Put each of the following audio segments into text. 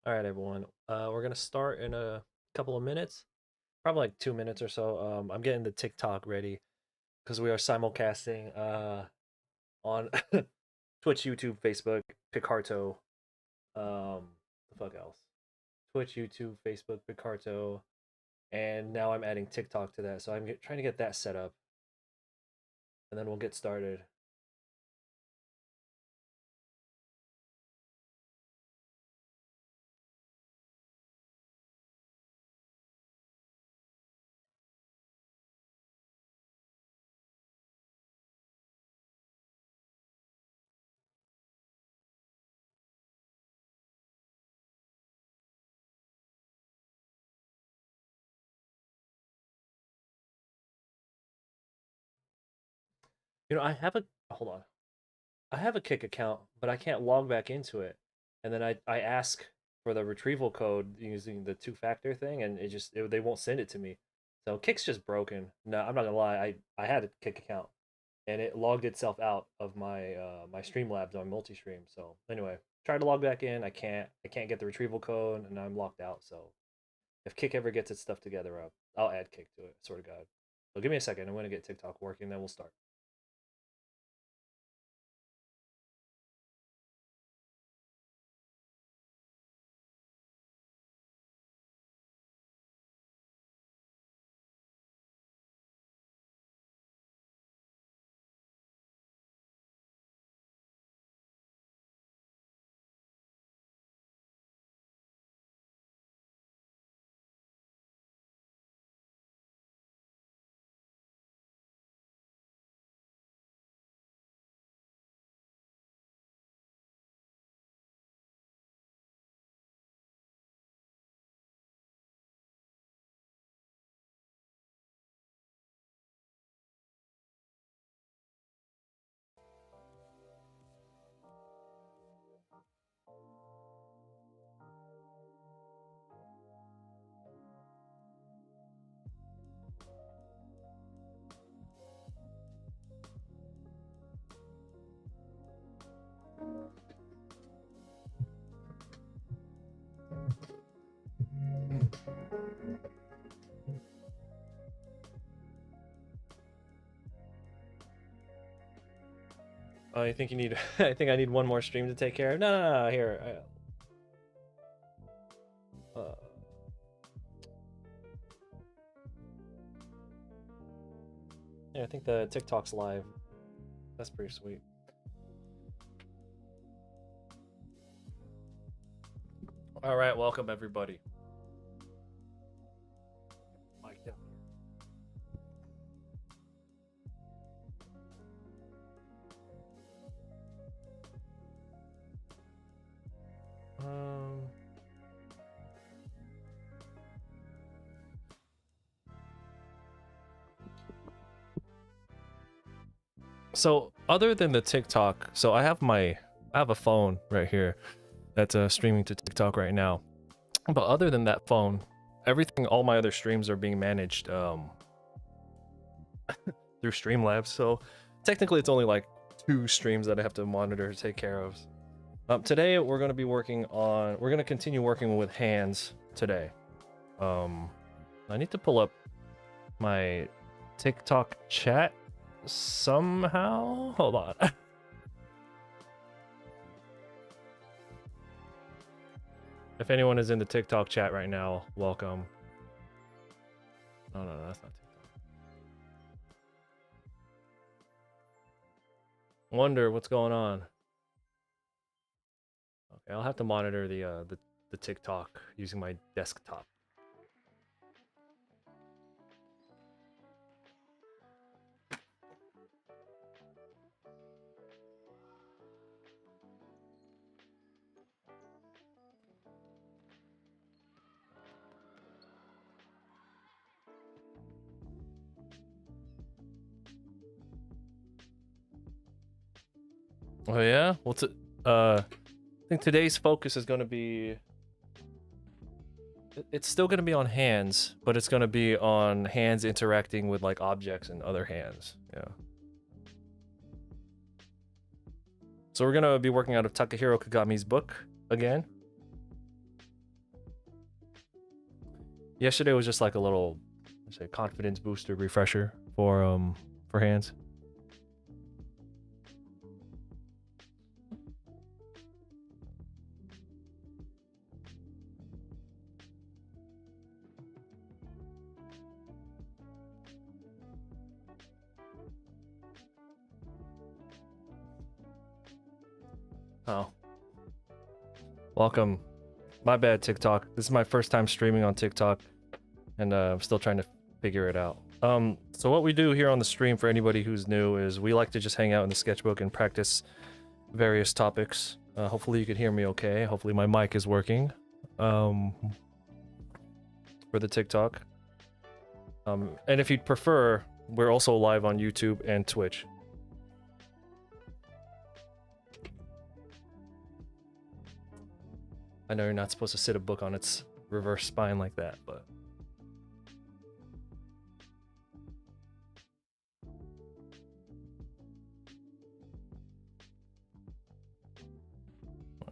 All right, everyone. We're gonna start in a couple of minutes, probably like 2 minutes or so. I'm getting the TikTok ready because we are simulcasting on Twitch, YouTube, Facebook, Picarto. The fuck else? Twitch, YouTube, Facebook, Picarto, and now I'm adding TikTok to that. So trying to get that set up, and then we'll get started. I have a hold on. I have a Kick account, but I can't log back into it. And then I ask for the retrieval code using the two-factor thing, and they won't send it to me. So Kick's just broken. No, I'm not gonna lie. I had a Kick account, and it logged itself out of my Streamlabs on multi-stream. So anyway, tried to log back in. I can't get the retrieval code, and I'm locked out. So if Kick ever gets its stuff together, I'll add Kick to it. Sort of God. So give me a second. I'm gonna get TikTok working, then we'll start. Oh, you think you need? I think I need one more stream to take care of. No, no, no. Here, uh, yeah, I think the TikTok's live. That's pretty sweet. All right, welcome everybody. Mike down here. So other than the TikTok, so I have a phone right here that's streaming to TikTok right now. But other than that phone, everything, all my other streams are being managed through Streamlabs. So technically, it's only like 2 streams that I have to monitor to take care of. Today we're going to be working on. We're going to continue working with hands today. I need to pull up my TikTok chat somehow. Hold on. If anyone is in the TikTok chat right now, welcome. No, no, no, that's not TikTok. Wonder what's going on. Okay, I'll have to monitor the TikTok using my desktop. Oh yeah. I think today's focus is going to be. It's still going to be on hands, but it's going to be on hands interacting with like objects and other hands. Yeah. So we're going to be working out of Takahiro Kagami's book again. Yesterday was just like a little, let's say, confidence booster refresher for hands. Oh, welcome. My bad, TikTok. This is my first time streaming on TikTok, and I'm still trying to figure it out. So what we do here on the stream, for anybody who's new, is we like to just hang out in the sketchbook and practice various topics. Hopefully you can hear me okay. Hopefully my mic is working for the TikTok. And if you'd prefer, we're also live on YouTube and Twitch. I know you're not supposed to sit a book on its reverse spine like that, but...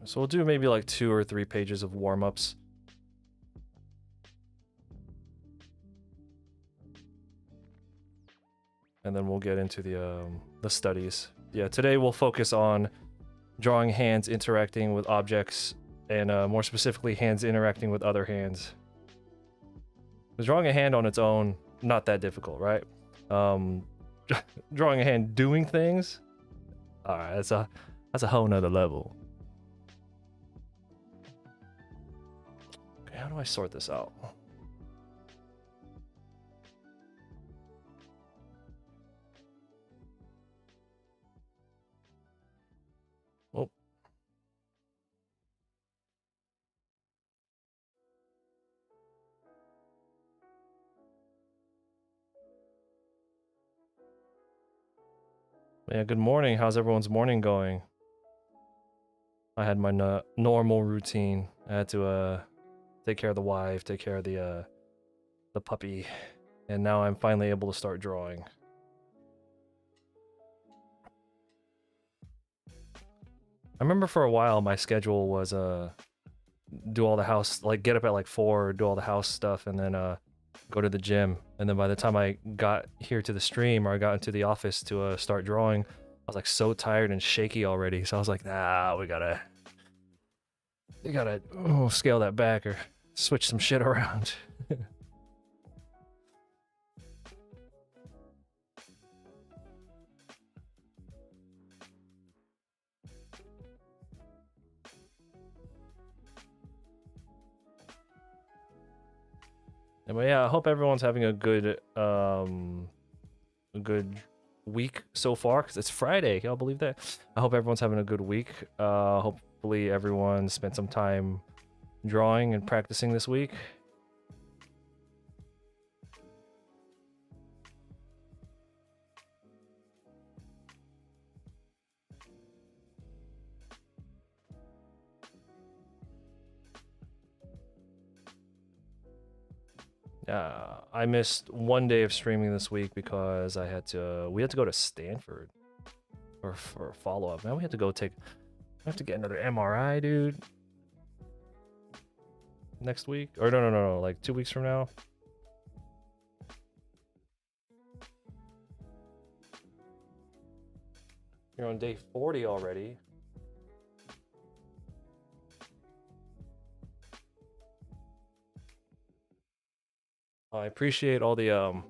So we'll do maybe like 2 or 3 pages of warm-ups. And then we'll get into the studies. Yeah, today we'll focus on drawing hands interacting with objects, and more specifically, hands interacting with other hands. Because drawing a hand on its own, not that difficult, right? Drawing a hand doing things, all right, that's a whole nother level. Okay, how do I sort this out? Oh. Yeah, good morning. How's everyone's morning going? I had my normal routine. I had to take care of the wife, take care of the puppy, and now I'm finally able to start drawing. I remember for a while my schedule was do all the house, like get up at like 4, do all the house stuff, and then go to the gym. And then by the time I got here to the stream, or I got into the office to start drawing, I was like so tired and shaky already. So I was like, nah, we gotta scale that back or switch some shit around. But yeah, I hope everyone's having a good week so far, because it's Friday. Y'all believe that? I hope everyone's having a good week. Hopefully everyone spent some time drawing and practicing this week. I missed 1 day of streaming this week because we had to go to Stanford for a follow-up. Man, we had to go I have to get another MRI, dude. Next week? Or no, like 2 weeks from now. You're on day 40 already. I appreciate all the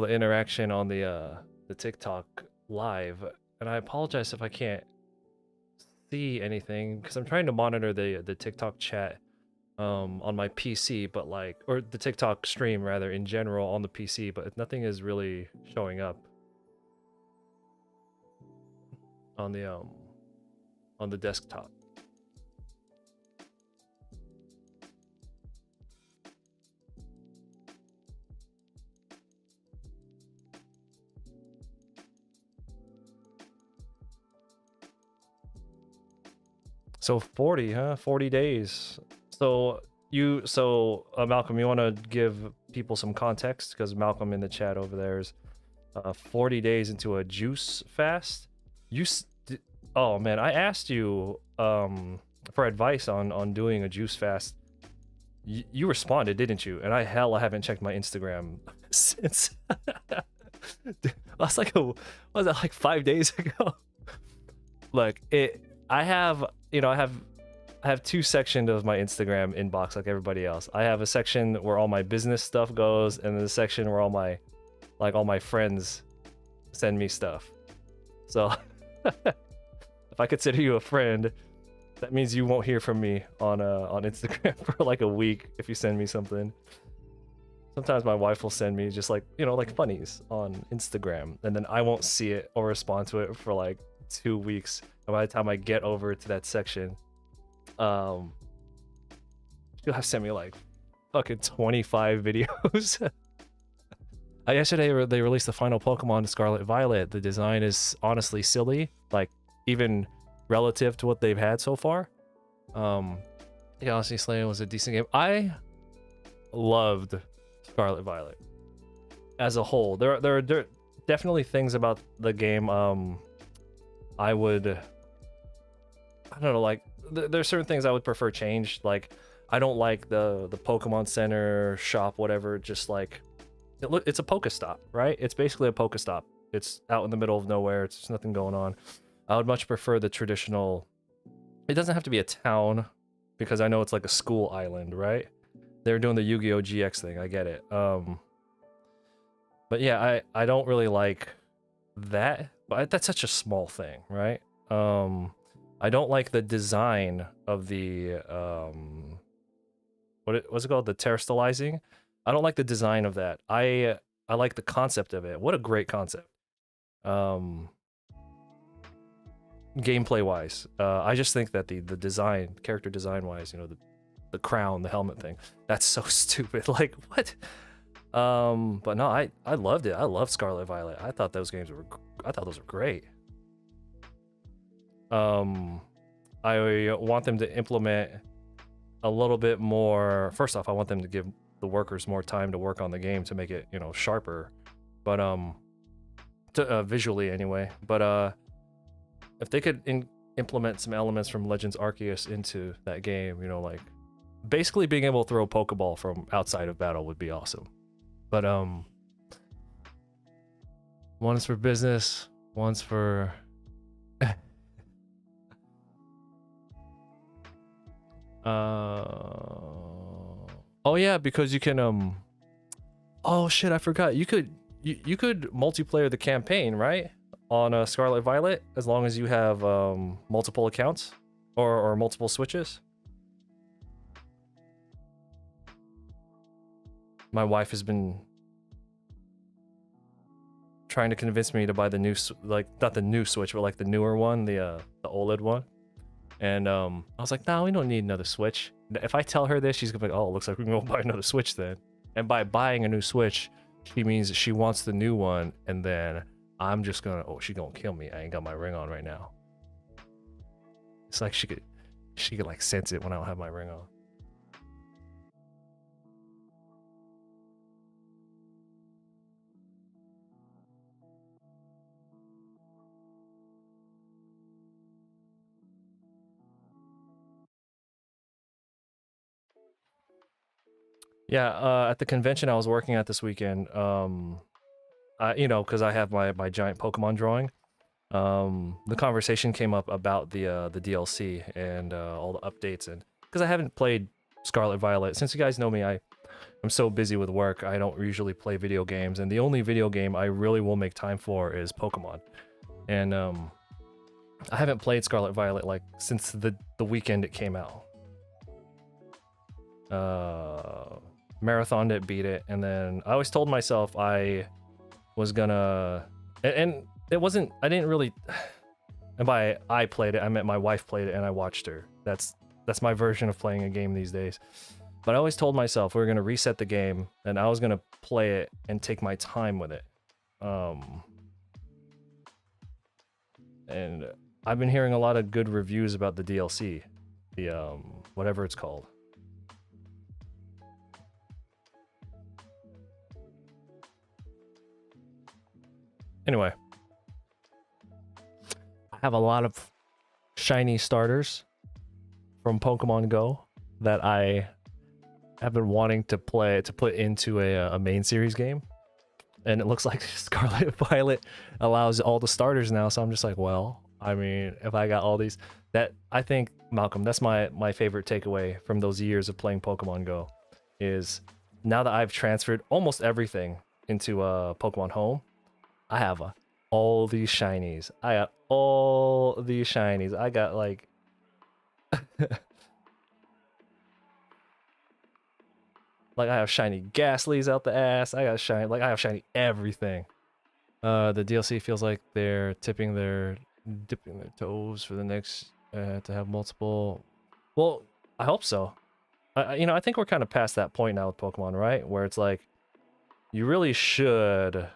interaction on the TikTok live, and I apologize if I can't see anything because I'm trying to monitor the TikTok chat on my PC, but or the TikTok stream rather in general on the PC, but nothing is really showing up on the desktop. So 40, huh? 40 days. So Malcolm, you want to give people some context, because Malcolm in the chat over there is 40 days into a juice fast. Oh man, I asked you for advice on doing a juice fast you responded, didn't you? And I haven't checked my Instagram since. That's like was that like 5 days ago? Like it, I have, I have two sections of my Instagram inbox like everybody else. I have a section where all my business stuff goes, and then a section where all my friends send me stuff. So if I consider you a friend, that means you won't hear from me on Instagram for like a week if you send me something. Sometimes my wife will send me just like, like funnies on Instagram, and then I won't see it or respond to it for like 2 weeks. And by the time I get over to that section, she'll have sent me like fucking 25 videos. Yesterday they released the final Pokemon Scarlet Violet. The design is honestly silly, like even relative to what they've had so far. Galaxy Slayer was a decent game. I loved Scarlet Violet as a whole. There are definitely things about the game I don't know, like there's certain things I would prefer changed. Like I don't like the Pokemon Center shop, whatever, just like it's a Pokestop, right? It's basically a Pokestop. It's out in the middle of nowhere. It's just nothing going on. I would much prefer the traditional. It doesn't have to be a town, because I know it's like a school island, right? They're doing the Yu-Gi-Oh! GX thing. I get it. But yeah, I don't really like that. But that's such a small thing, right? I don't like the design of the what's it called? The terrestrializing. I don't like the design of that. I like the concept of it. What a great concept. Gameplay wise, I just think that the design, character design wise, the crown, the helmet thing, that's so stupid. Like what? But no, I loved it. I loved Scarlet Violet. I thought those were great. I want them to implement a little bit more. First off, I want them to give the workers more time to work on the game to make it, sharper, but visually anyway. But if they could implement some elements from Legends Arceus into that game, like basically being able to throw a Pokeball from outside of battle would be awesome. But one's for business, one's for oh yeah, because you can oh shit, I forgot. You could multiplayer the campaign, right? On Scarlet Violet, as long as you have multiple accounts or multiple switches. My wife has been trying to convince me to buy the new, like not the new Switch, but like the newer one, the OLED one. And I was like, no, we don't need another Switch. If I tell her this, she's gonna be like, oh, it looks like we can go buy another Switch then. And by buying a new Switch, she means that she wants the new one, and then I'm just gonna, oh, she gonna kill me. I ain't got my ring on right now. It's like she could like sense it when I don't have my ring on. Yeah, at the convention I was working at this weekend, because I have my giant Pokemon drawing. The conversation came up about the DLC and all the updates, and because I haven't played Scarlet Violet, since you guys know me, I'm so busy with work, I don't usually play video games, and the only video game I really will make time for is Pokemon. And I haven't played Scarlet Violet like since the weekend it came out. Marathoned it, beat it, and then I always told myself I was gonna, and it wasn't, I didn't really, and by I played it, I meant my wife played it and I watched her. That's my version of playing a game these days. But I always told myself we were gonna reset the game and I was gonna play it and take my time with it. And I've been hearing a lot of good reviews about the DLC, the whatever it's called. Anyway, I have a lot of shiny starters from Pokemon Go that I have been wanting to put into a main series game, and it looks like Scarlet Violet allows all the starters now. So I'm just like, well, I mean, if I got all these, that I think Malcolm, that's my favorite takeaway from those years of playing Pokemon Go, is now that I've transferred almost everything into Pokemon Home, I have all these shinies. I got all these shinies. I got like like I have shiny Ghastlies out the ass. I have shiny everything. The DLC feels like they're dipping their toes for the next to have multiple. Well, I hope so. I think we're kind of past that point now with Pokemon, right? Where it's like you really should,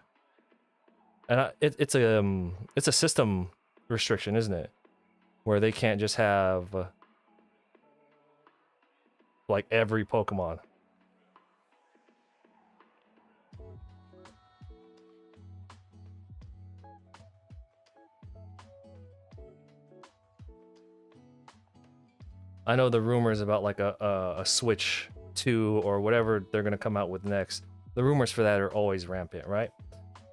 and it's a system restriction, isn't it? Where they can't just have like every Pokemon. I know the rumors about like a Switch 2 or whatever they're gonna come out with next. The rumors for that are always rampant, right?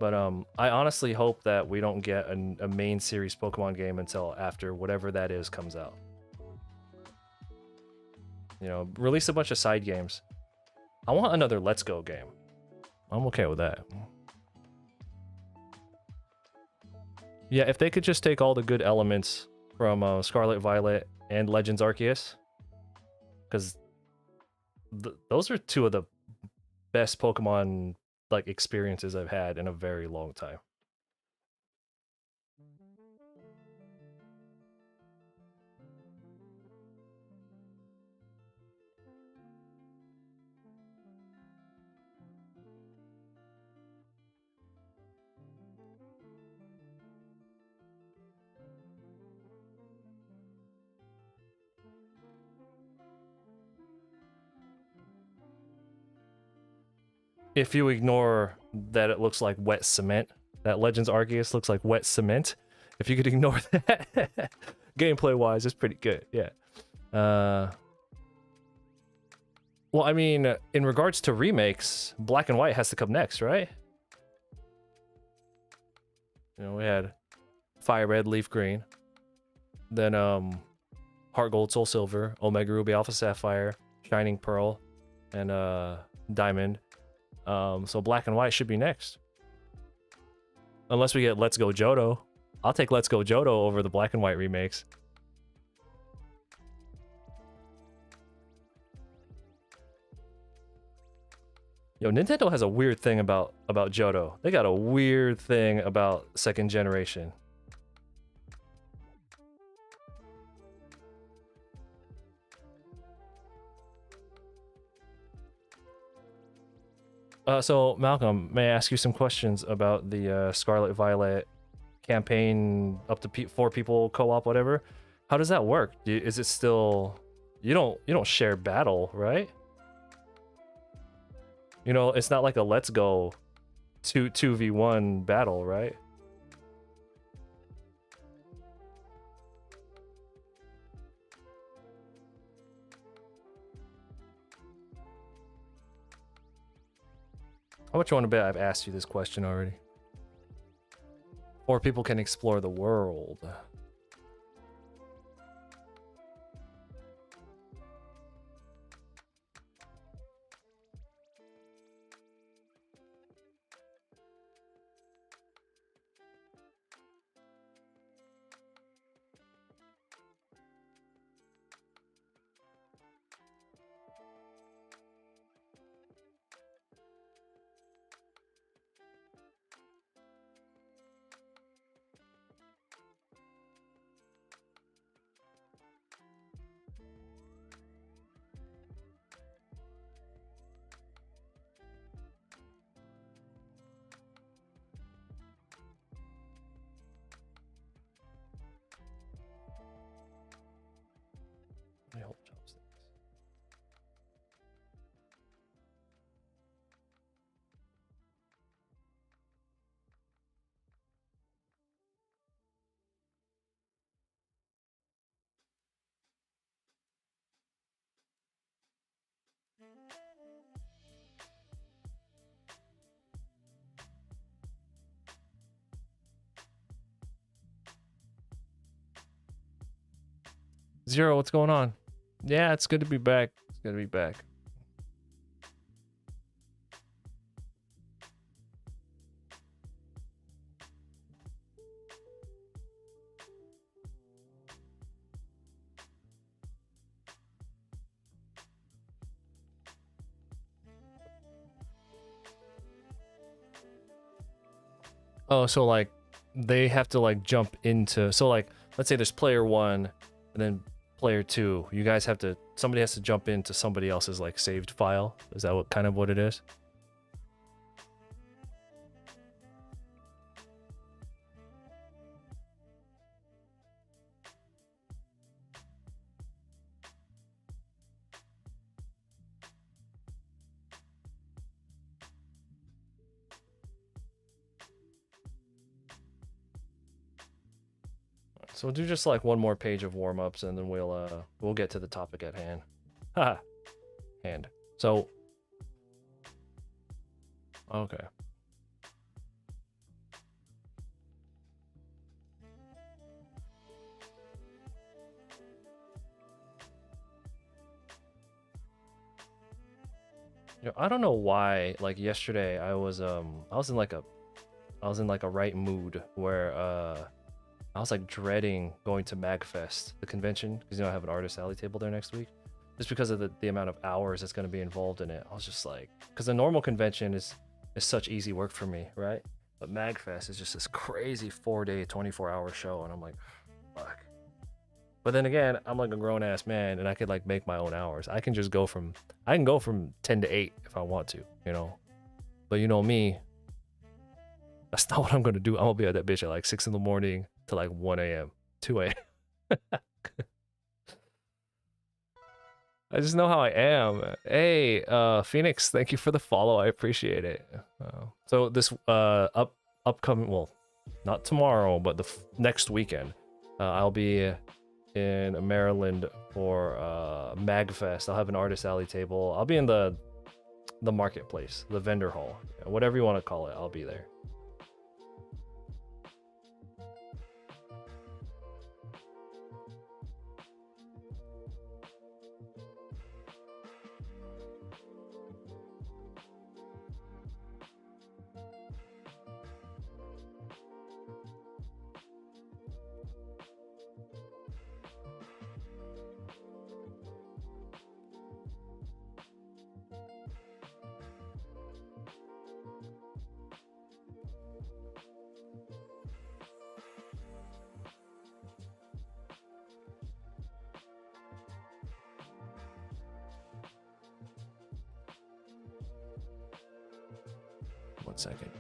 But I honestly hope that we don't get a main series Pokemon game until after whatever that is comes out. You know, release a bunch of side games. I want another Let's Go game. I'm okay with that. Yeah, if they could just take all the good elements from Scarlet Violet and Legends Arceus, because those are two of the best Pokemon like experiences I've had in a very long time. If you ignore that it looks like wet cement, that Legends Arceus looks like wet cement. If you could ignore that, gameplay wise, it's pretty good. Yeah. Well, I mean, in regards to remakes, Black and White has to come next, right? You know, we had Fire Red, Leaf Green, then Heart Gold, Soul Silver, Omega Ruby, Alpha Sapphire, Shining Pearl, and Diamond. So Black and White should be next. Unless we get Let's Go Johto. I'll take Let's Go Johto over the Black and White remakes. Yo, Nintendo has a weird thing about Johto. They got a weird thing about second generation. So Malcolm, may I ask you some questions about the Scarlet Violet campaign up to 4 people co-op, whatever? How does that work? Is it still you don't share battle, right? You know, it's not like a Let's Go 2v1 battle, right? How much you want to bet I've asked you this question already? Or people can explore the world. Zero, what's going on? Yeah, it's good to be back. It's good to be back. Oh, so like they have to like jump into, so like let's say there's player 1 and then player 2. You guys have to, somebody has to jump into somebody else's like saved file. Is that what kind of what it is? So we'll do just like one more page of warm-ups and then we'll get to the topic at hand. Haha. Hand. So okay. You know, I don't know why like yesterday I was in like a right mood where I was like dreading going to MagFest, the convention, because you know I have an artist alley table there next week. Just because of the amount of hours that's going to be involved in it. I was just like, because a normal convention is such easy work for me, right? But MagFest is just this crazy 4-day, 24-hour show, and I'm like, fuck. But then again, I'm like a grown ass man, and I could like make my own hours. I can go from 10 to 8 if I want to, you know. But you know me, that's not what I'm gonna do. I'm gonna be at that bitch at like 6 in the morning to like 1 a.m., 2 a.m. I just know how I am. Hey, Phoenix, thank you for the follow. I appreciate it. So this upcoming, well, not tomorrow, but the next weekend, I'll be in Maryland for MagFest. I'll have an artist alley table. I'll be in the marketplace, the vendor hall, whatever you want to call it. I'll be there. One second.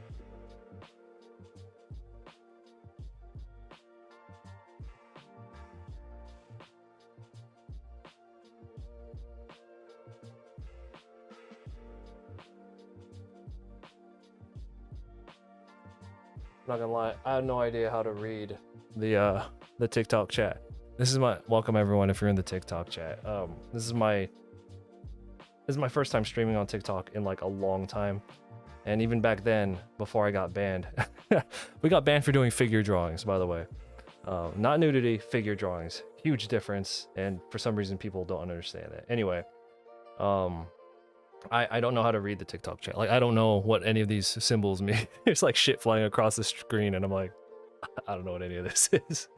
I'm not gonna lie, I have no idea how to read the TikTok chat. This is my welcome everyone if you're in the TikTok chat. This is my first time streaming on TikTok in like a long time. And even back then, before I got banned, we got banned for doing figure drawings, by the way. Not nudity, figure drawings. Huge difference, and for some reason people don't understand it. Anyway, I don't know how to read the TikTok chat. Like, I don't know what any of these symbols mean. There's like shit flying across the screen, and I'm like, I don't know what any of this is.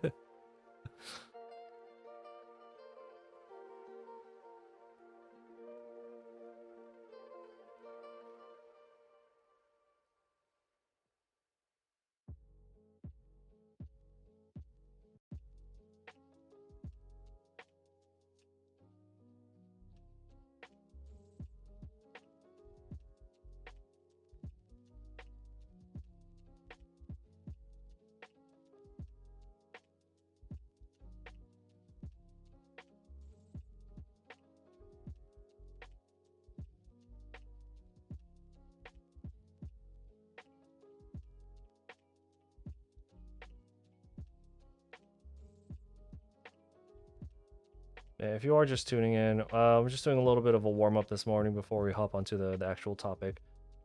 If you are just tuning in, we're just doing a little bit of a warm up this morning before we hop onto the actual topic.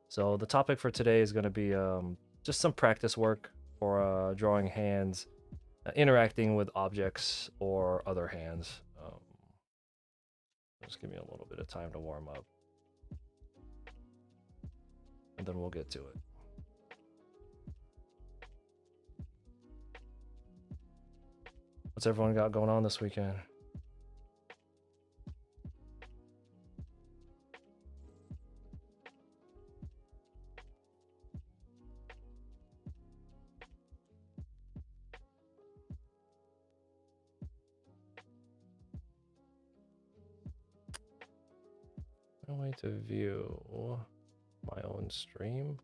So the topic for today is going to be just some practice work for drawing hands, interacting with objects or other hands. Just give me a little bit of time to warm up. And then we'll get to it. What's everyone got going on this weekend? No way to view my own stream.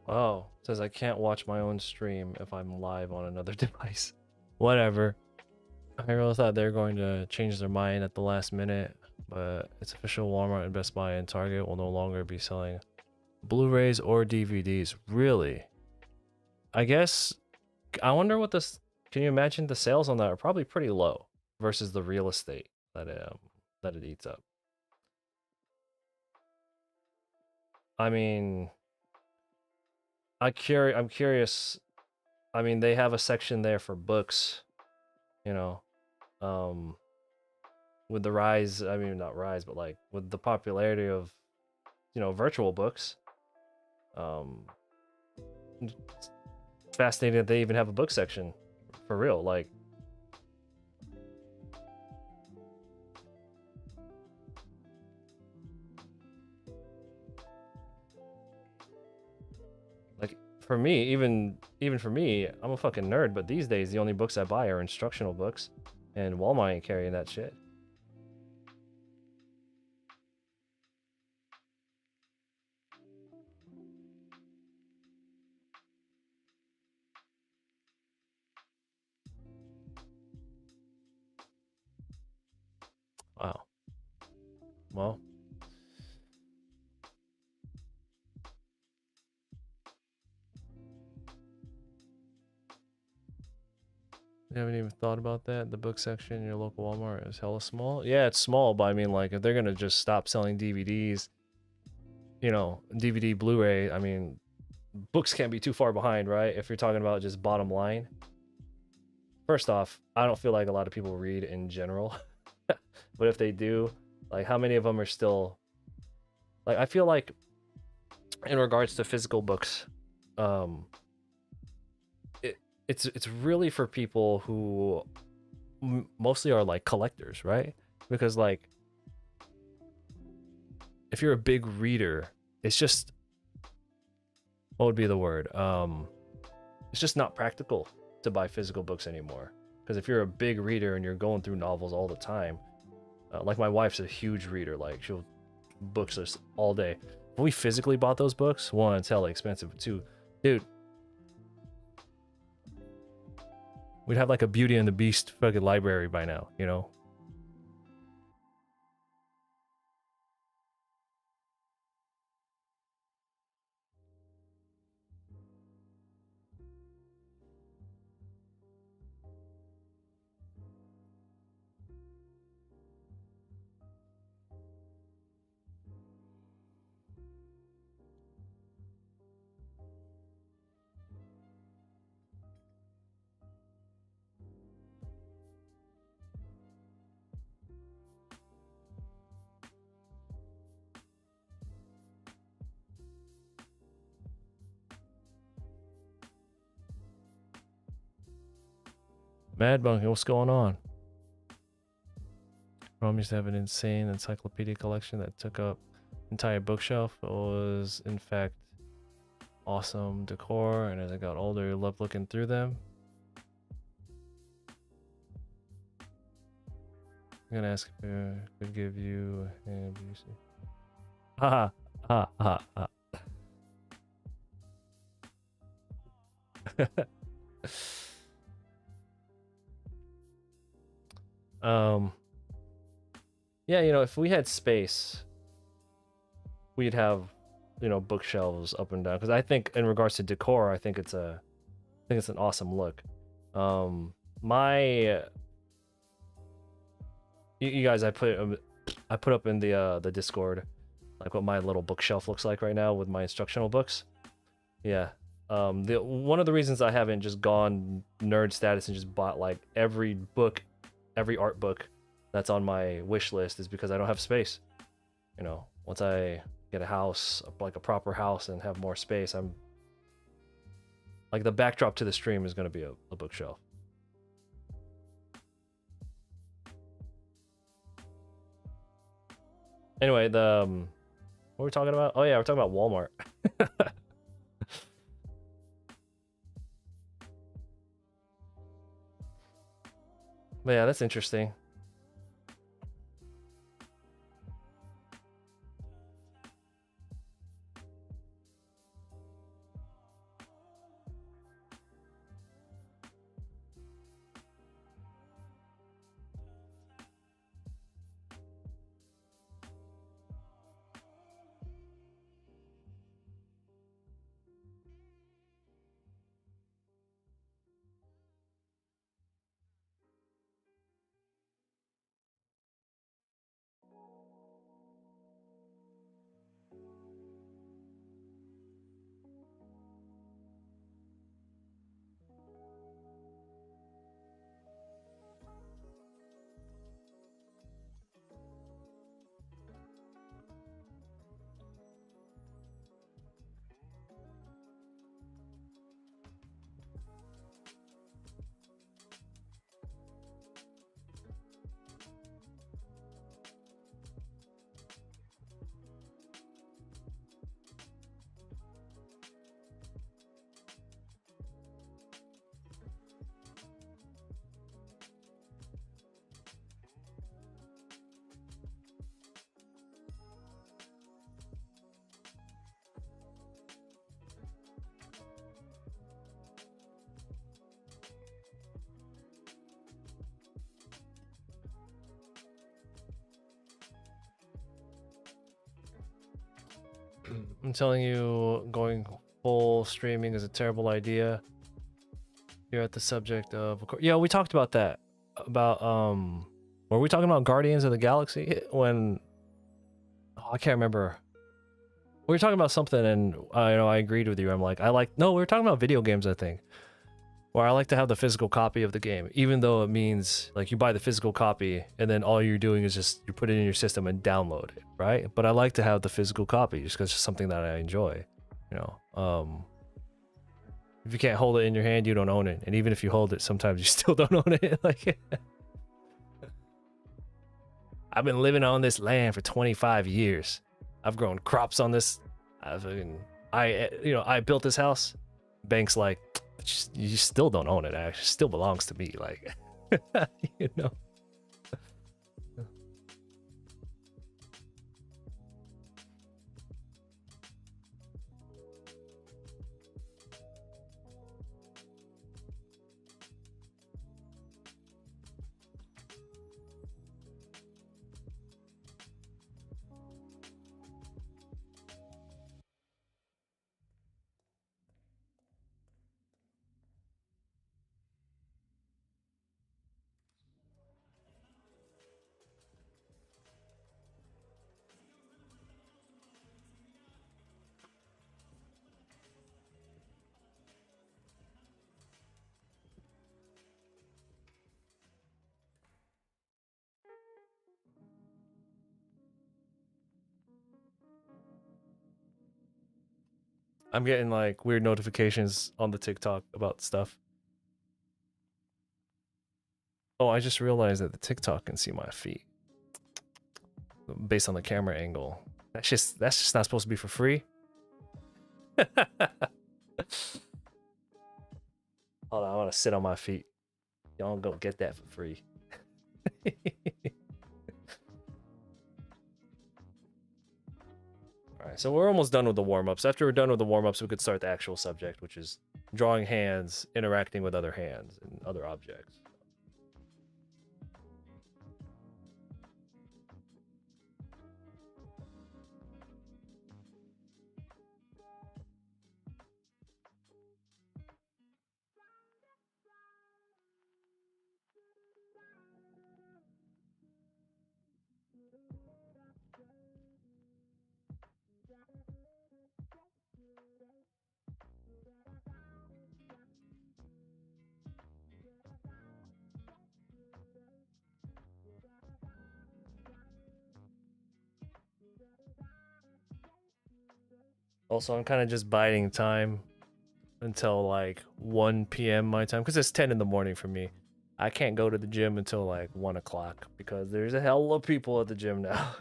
Oh, it says I can't watch my own stream if I'm live on another device. Whatever. I really thought they were going to change their mind at the last minute, but it's official. Walmart and Best Buy and Target will no longer be selling Blu-rays or DVDs. Really? I guess I wonder what this. Can you imagine the sales on that are probably pretty low versus the real estate that it eats up. I mean, I'm curious. I mean, they have a section there for books, you know, um, with the rise. I mean, not rise, but like with the popularity of, virtual books. It's fascinating that they even have a book section, for real. Like, for me, even for me, I'm a fucking nerd. But these days, the only books I buy are instructional books, and Walmart ain't carrying that shit. Wow. Well, you haven't even thought about that? The book section in your local Walmart is hella small? Yeah, it's small, but I mean, like, if they're gonna just stop selling DVDs, DVD, Blu-ray, I mean, books can't be too far behind, right? If you're talking about just bottom line. First off, I don't feel like a lot of people read in general. But if they do, like, how many of them are still... Like, I feel like, in regards to physical books, it's really for people who mostly are like collectors, right? Because like if you're a big reader, it's just, what would be the word? It's just not practical to buy physical books anymore. Because if you're a big reader and you're going through novels all the time, like my wife's a huge reader, like she'll books us all day. If we physically bought those books, one, it's hella expensive, but two, dude, we'd have like a Beauty and the Beast fucking library by now, you know? Mad Monkey, what's going on? Rome used to have an insane encyclopedia collection that took up entire bookshelf. It was, in fact, awesome decor, and as I got older, I loved looking through them. I'm gonna ask if I could give you a BC. Ha ha ha ha. Yeah, if we had space, we'd have bookshelves up and down because I think in regards to decor, I think it's an awesome look. My you guys, I put up in the Discord like what my little bookshelf looks like right now with my instructional books. Yeah. The one of the reasons I haven't just gone nerd status and just bought like every book, every art book that's on my wish list is because I don't have space. Once I get a house, like a proper house, and have more space, I'm like the backdrop to the stream is gonna be a bookshelf. Anyway, what were we talking about? Oh yeah, we're talking about Walmart. But yeah, that's interesting. I'm telling you, going full streaming is a terrible idea. You're at the subject of yeah, we talked about that. About were we talking about Guardians of the Galaxy when I can't remember. We were talking about something and I agreed with you. I'm like, no, we were talking about video games, I think. Where I like to have the physical copy of the game, even though it means like you buy the physical copy and then all you're doing is just you put it in your system and download it, right? But I like to have the physical copy just because it's something that I enjoy. If you can't hold it in your hand, you don't own it, and even if you hold it, sometimes you still don't own it. Like, I've been living on this land for 25 years. I've grown crops on this. I built this house. Bank's like, you still don't own it. Actually, it still belongs to me. Like, you know. I'm getting like weird notifications on the TikTok about stuff. Oh, I just realized that the TikTok can see my feet based on the camera angle. That's just not supposed to be for free. Hold on, I want to sit on my feet. Y'all go get that for free. Alright, so we're almost done with the warm-ups. After we're done with the warm-ups, we could start the actual subject, which is drawing hands, interacting with other hands and other objects. Also, I'm kind of just biding time until like 1 p.m. my time because it's 10 in the morning for me. I can't go to the gym until like 1 o'clock because there's a hell of people at the gym now.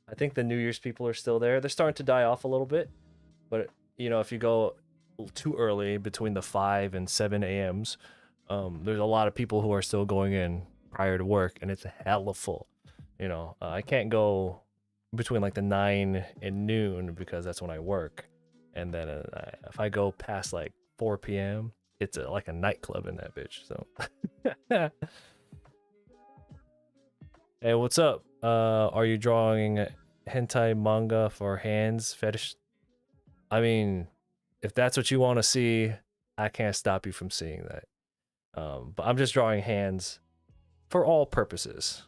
I think the New Year's people are still there. They're starting to die off a little bit, but you know, if you go too early between the 5 and 7 a.m.s, there's a lot of people who are still going in prior to work, and it's hella full. You know, I can't go between like the 9 and noon because that's when I work, and then if I go past like 4 p.m., it's like a nightclub in that bitch. So, hey, what's up? Are you drawing hentai manga for hands fetish? I mean, if that's what you want to see, I can't stop you from seeing that. But I'm just drawing hands for all purposes.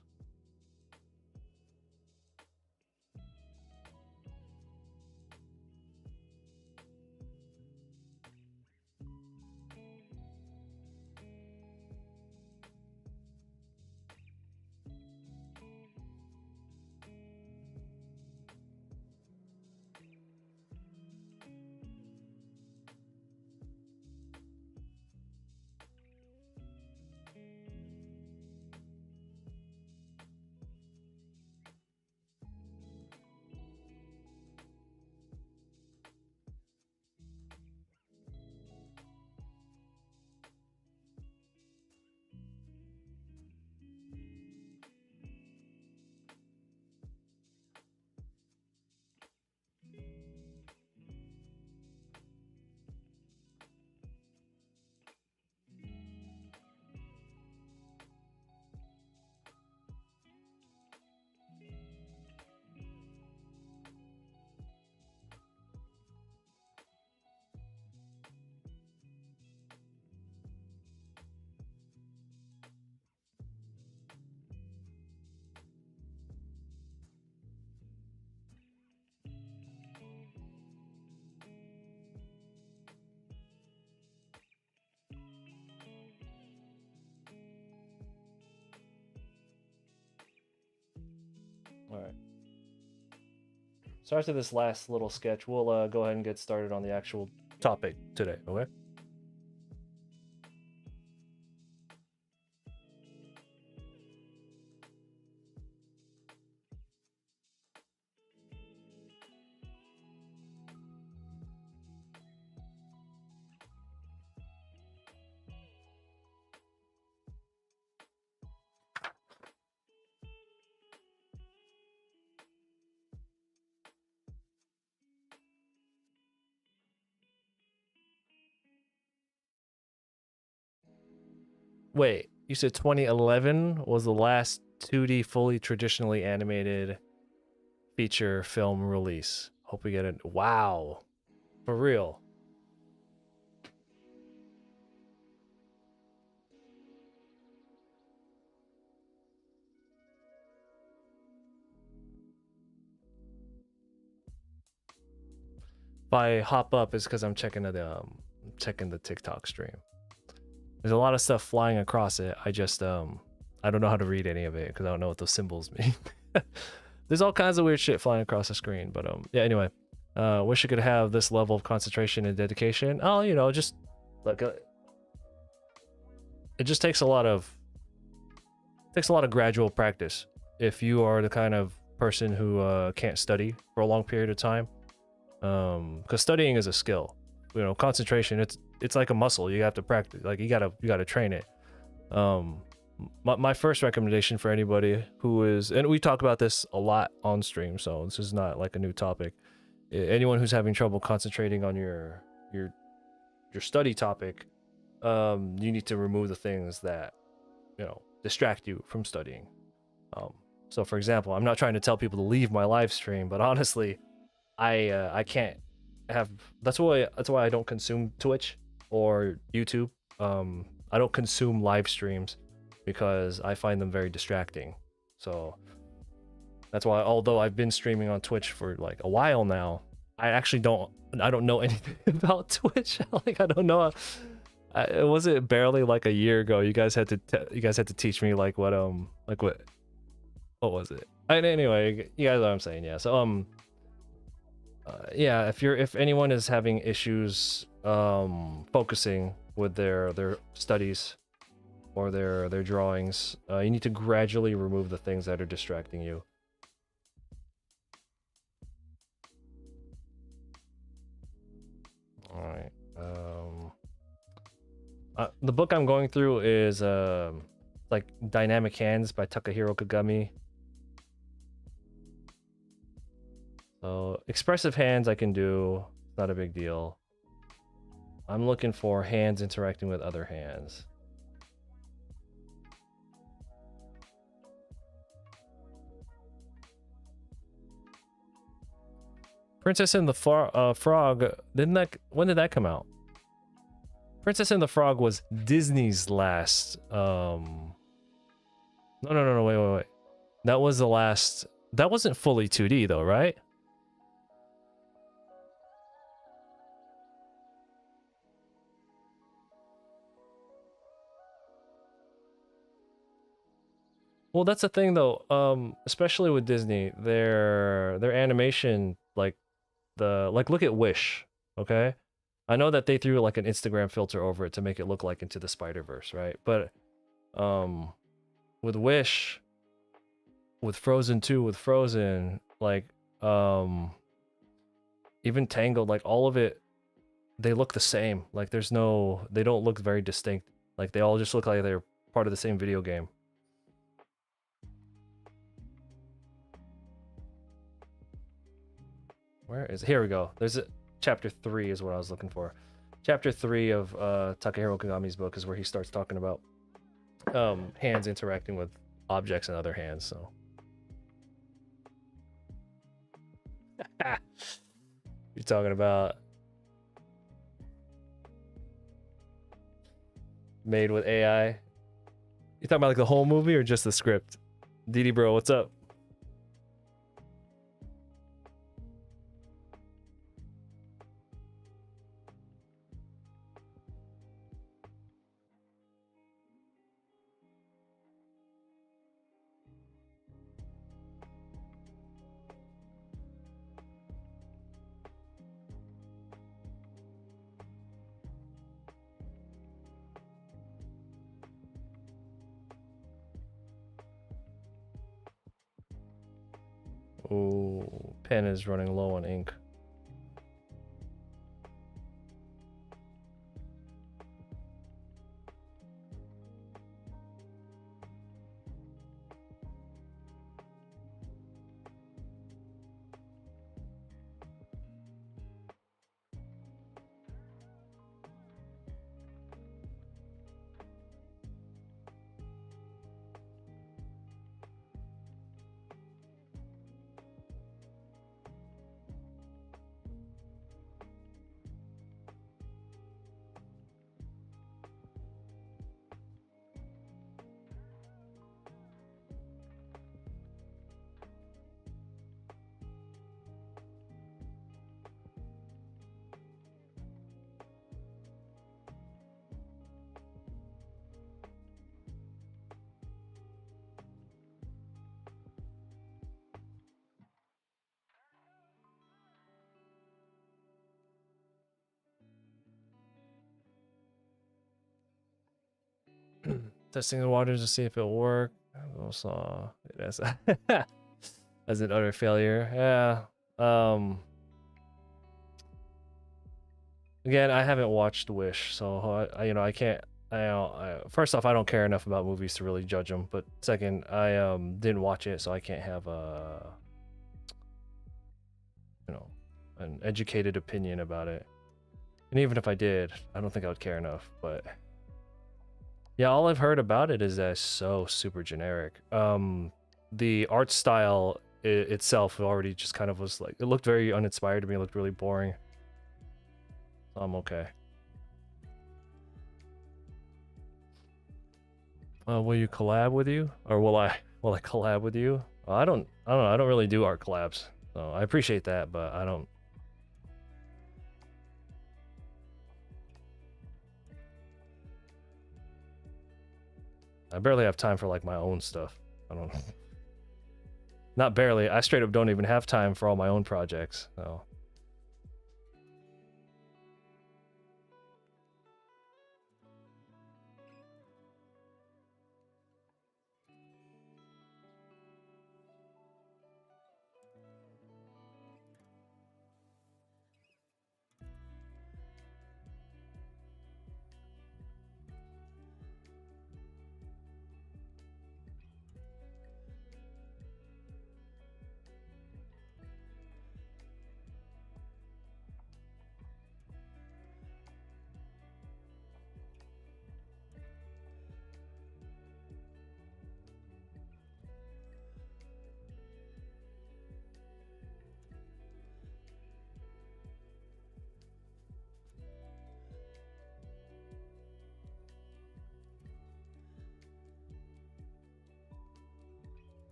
All right. So after this last little sketch, we'll go ahead and get started on the actual topic today, okay? Wait, you said 2011 was the last 2D fully traditionally animated feature film release. Hope we get it. Wow. For real. If I hop up, it's because I'm checking the TikTok stream. There's a lot of stuff flying across it. I just I don't know how to read any of it because I don't know what those symbols mean. There's all kinds of weird shit flying across the screen, but yeah. Anyway, wish I could have this level of concentration and dedication. Oh, you know, just like it just takes a lot of gradual practice. If you are the kind of person who can't study for a long period of time, because studying is a skill. You know, concentration, it's like a muscle. You have to practice. Like you gotta train it. My first recommendation for anybody who is, and we talk about this a lot on stream, so this is not like a new topic. Anyone who's having trouble concentrating on your study topic, you need to remove the things that, you know, distract you from studying. So for example, I'm not trying to tell people to leave my live stream, but honestly, I can't have. That's why I don't consume Twitch or YouTube. I don't consume live streams because I find them very distracting. So that's why, although I've been streaming on Twitch for like a while now, I don't know anything about Twitch. Like I don't know. It was it barely like a year ago. You guys had to teach me like what was it? And anyway, you guys know what I'm saying, yeah. So Yeah, if anyone is having issues focusing with their studies or their drawings, you need to gradually remove the things that are distracting you. All right. The book I'm going through is like Dynamic Hands by Takahiro Kagami. So expressive hands I can do, not a big deal. I'm looking for hands interacting with other hands. Princess and the Frog, when did that come out? Princess and the Frog was Disney's last no, wait. That was the last. That wasn't fully 2D though, right? Well, that's the thing though. Especially with Disney, their animation, like look at Wish, okay? I know that they threw like an Instagram filter over it to make it look like Into the Spider-Verse, right? But with Wish, with Frozen 2, with Frozen, like even Tangled, like all of it, they look the same. Like they don't look very distinct. Like they all just look like they're part of the same video game. Where is it? Here we go. There's a chapter 3 is what I was looking for. Chapter 3 of Takahiro Kagami's book is where he starts talking about hands interacting with objects in other hands. So you're talking about made with AI. You talking about like the whole movie or just the script? DD bro, what's up? Ooh, pen is running low on ink. Testing the waters to see if it'll work. I saw it as as an utter failure. Yeah. Again, I haven't watched Wish, so I can't. First off, I don't care enough about movies to really judge them. But second, I didn't watch it, so I can't have an educated opinion about it. And even if I did, I don't think I would care enough. But yeah, all I've heard about it is that it's so super generic. The art style itself already just kind of was like, it looked very uninspired to me. It looked really boring. So I'm okay. Will you collab with you, or will I collab with you? I don't know. I don't really do art collabs, so I appreciate that, but I don't. I barely have time for like my own stuff. I don't know. Not barely. I straight up don't even have time for all my own projects. So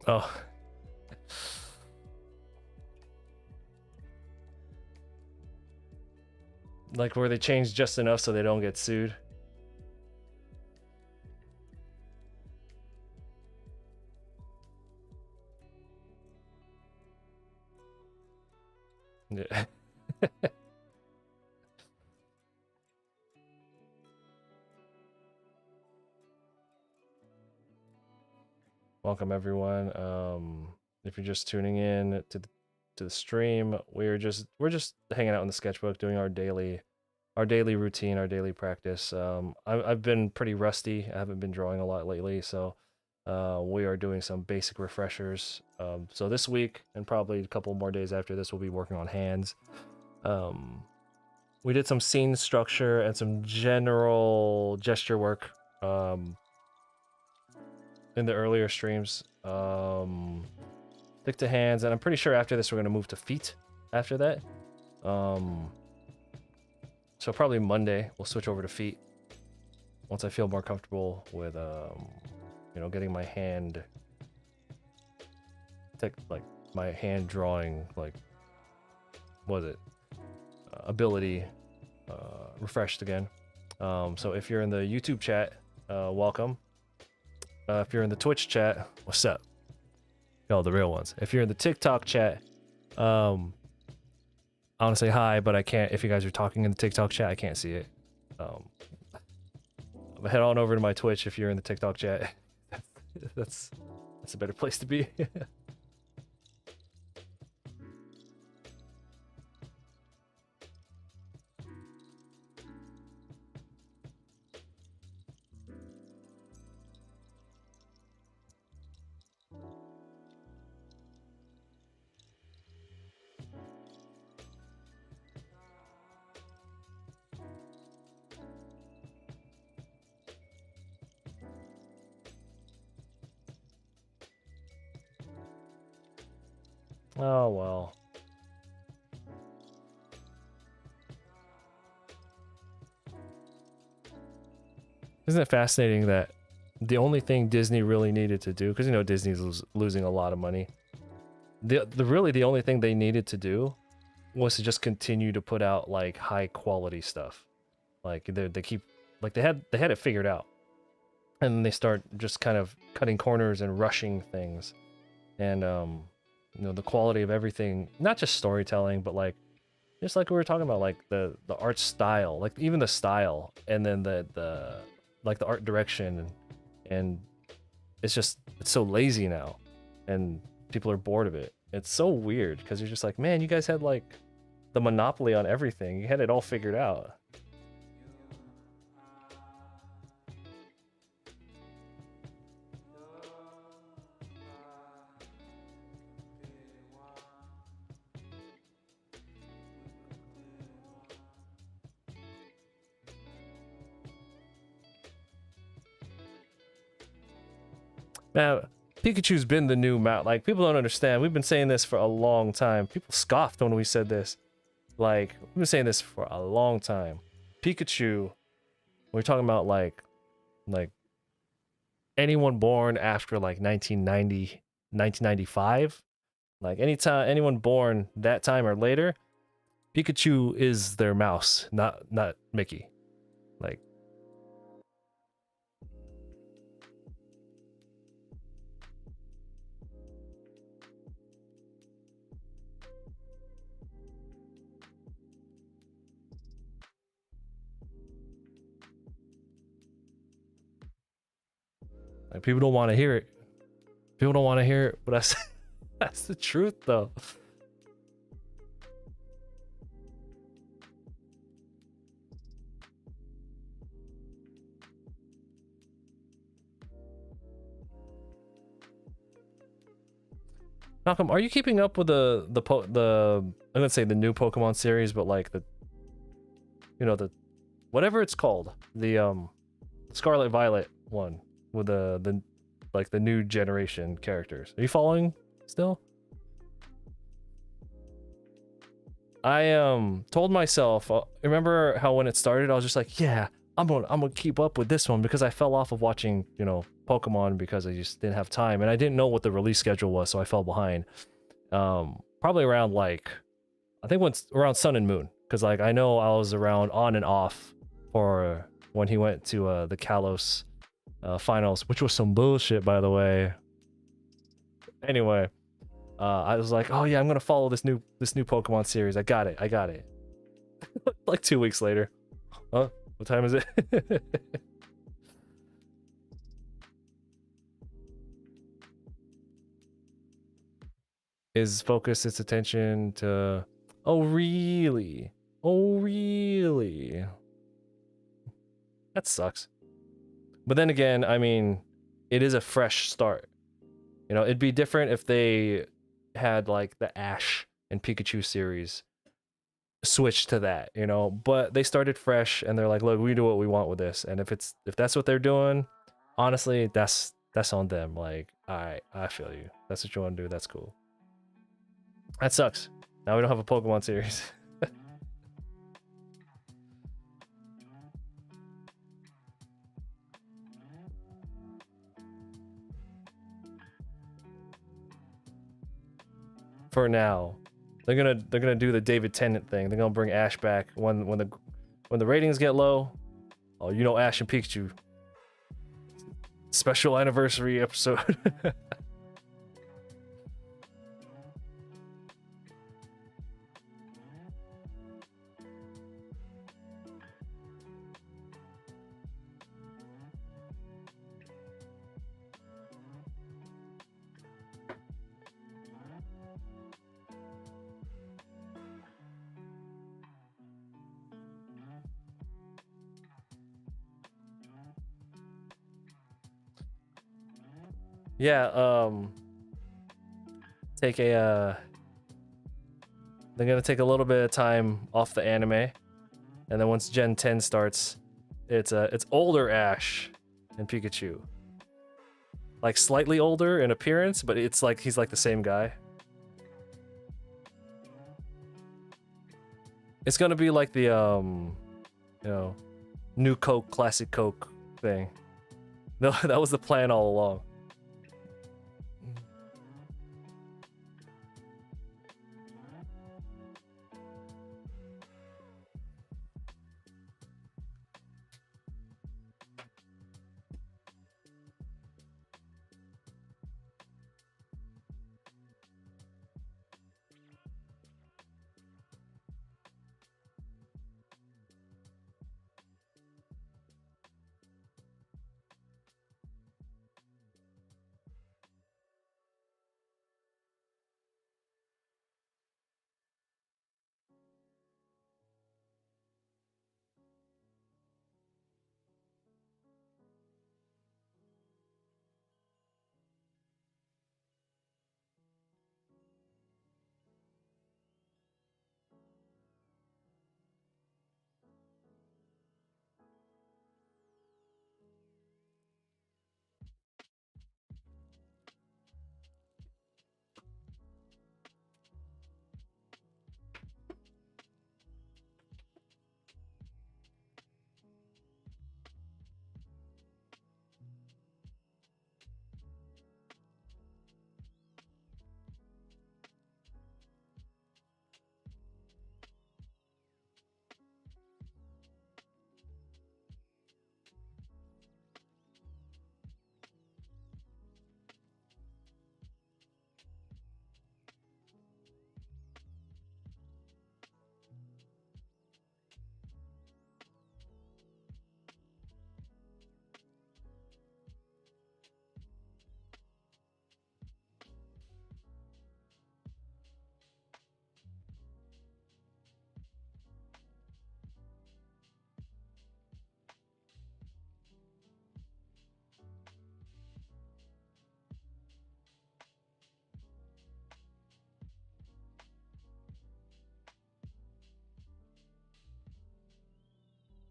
Oh. Like where they change just enough so they don't get sued. Yeah. Welcome everyone. If you're just tuning in to the stream, we're just hanging out in the sketchbook, doing our daily routine, our daily practice. I've been pretty rusty. I haven't been drawing a lot lately, so we are doing some basic refreshers. So this week and probably a couple more days after this, we'll be working on hands. We did some scene structure and some general gesture work in the earlier streams. Stick to hands, and I'm pretty sure after this we're gonna move to feet after that. So probably Monday we'll switch over to feet once I feel more comfortable with you know, getting my hand like my hand drawing, like, what is it, ability refreshed again. So if you're in the YouTube chat, welcome. If you're in the Twitch chat, what's up? Y'all the real ones. If you're in the TikTok chat, I want to say hi, but I can't. If you guys are talking in the TikTok chat, I can't see it. Head on over to my Twitch if you're in the TikTok chat. That's a better place to be. Oh well. Isn't it fascinating that the only thing Disney really needed to do, because you know Disney's losing a lot of money, really the only thing they needed to do was to just continue to put out like high quality stuff. Like they keep, like they had it figured out, and they start just kind of cutting corners and rushing things, and you know, the quality of everything, not just storytelling, but like just like we were talking about, like the art style, like even the style, and then the like the art direction, and it's so lazy now, and people are bored of it. It's so weird because you're just like, man, you guys had like the monopoly on everything. You had it all figured out. Now, Pikachu's been the new mount. Like, people don't understand. We've been saying this for a long time. People scoffed when we said this. Like, we've been saying this for a long time. Pikachu, we're talking about like anyone born after like 1990, 1995, like anyone born that time or later, Pikachu is their mouse, not Mickey. Like, people don't want to hear it. People don't want to hear it, but that's the truth, though. Malcolm, are you keeping up with the I'm gonna say the new Pokemon series, but like the, you know, the whatever it's called, the Scarlet Violet one with the like the new generation characters? Are you following still? I told myself, remember how when it started I was just like, yeah, I'm gonna keep up with this one because I fell off of watching, you know, Pokemon because I just didn't have time, and I didn't know what the release schedule was, so I fell behind. Probably around like, I think once around Sun and Moon, because like I know I was around on and off for when he went to the Kalos finals, which was some bullshit, by the way. Anyway, I was like, oh yeah, I'm gonna follow this new Pokemon series. I got it. Like 2 weeks later. Huh? What time is it? Is focus its attention to... Oh really? Oh really? That sucks. But then again, I mean, it is a fresh start. You know, it'd be different if they had like the Ash and Pikachu series switch to that, you know, but they started fresh and they're like, look, we do what we want with this, and if that's what they're doing, honestly, that's on them. Like, I feel you. That's what you want to do. That's cool. That sucks. Now we don't have a Pokemon series. For now, they're gonna do the David Tennant thing. They're gonna bring Ash back when the ratings get low. Oh, you know, Ash and Pikachu special anniversary episode. Yeah, take a they're gonna take a little bit of time off the anime, and then once Gen 10 starts, it's older Ash and Pikachu. Like slightly older in appearance, but it's like he's like the same guy. It's gonna be like the you know, new Coke, classic Coke thing. No, that was the plan all along.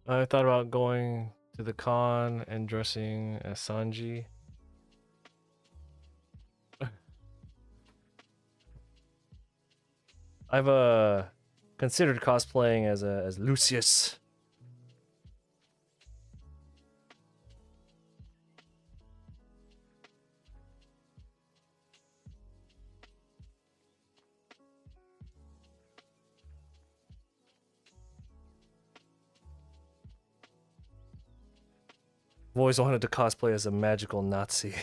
I thought about going to the con and dressing as Sanji. I've considered cosplaying as Lucius. I've always wanted to cosplay as a magical Nazi.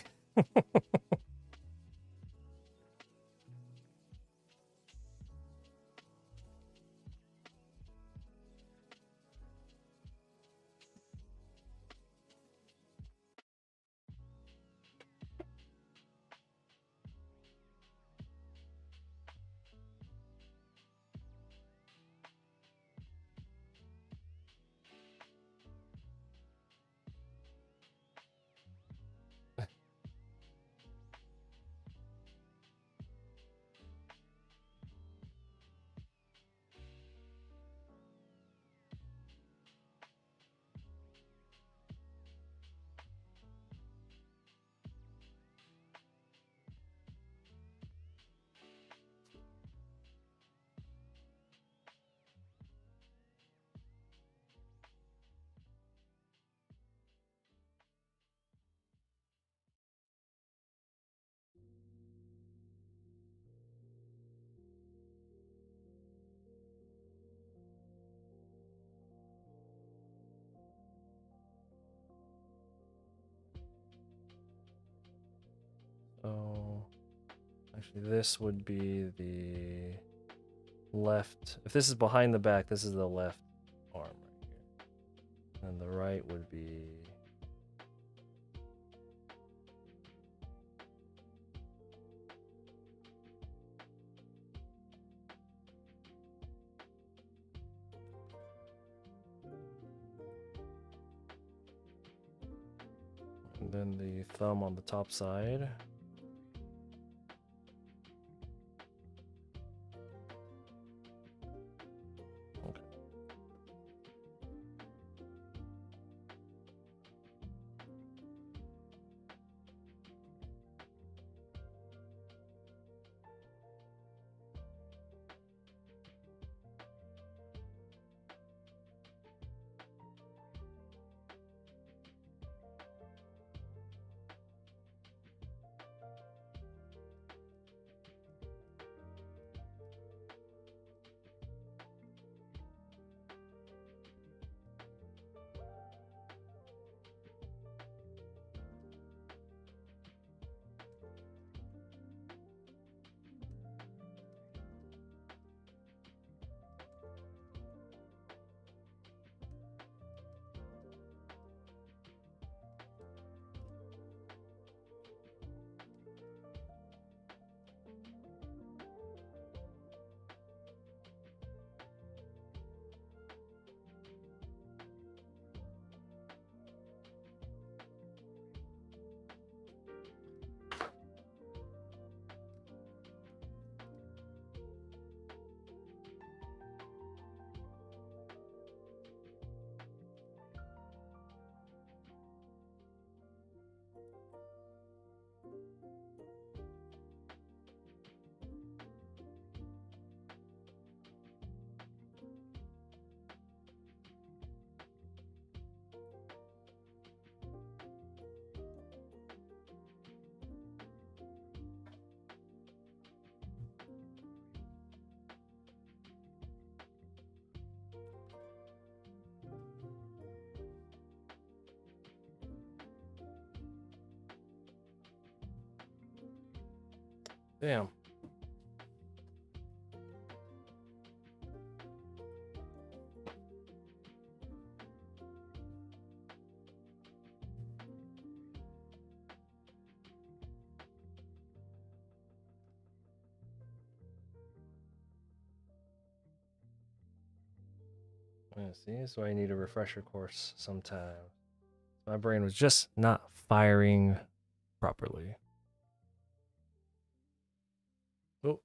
So actually this would be the left. If this is behind the back, this is the left arm right here. And the right would be and then the thumb on the top side. Okay. Damn. Yeah, see, so I need a refresher course sometime. My brain was just not firing properly. Oh,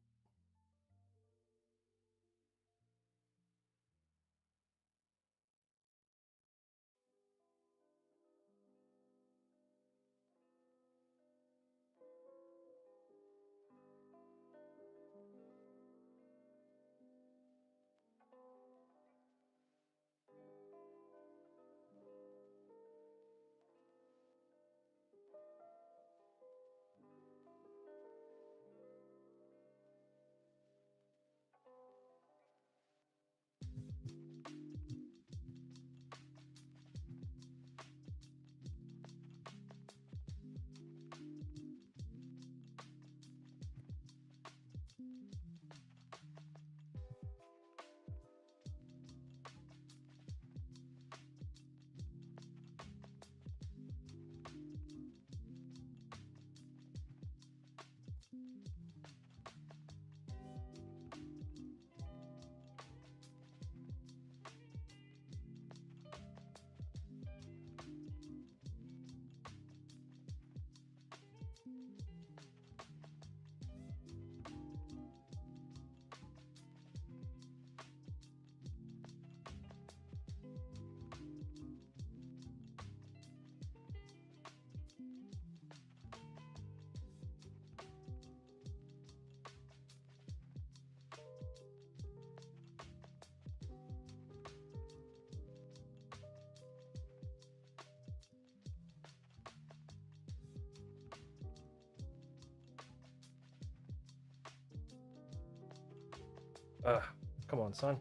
Come on, son.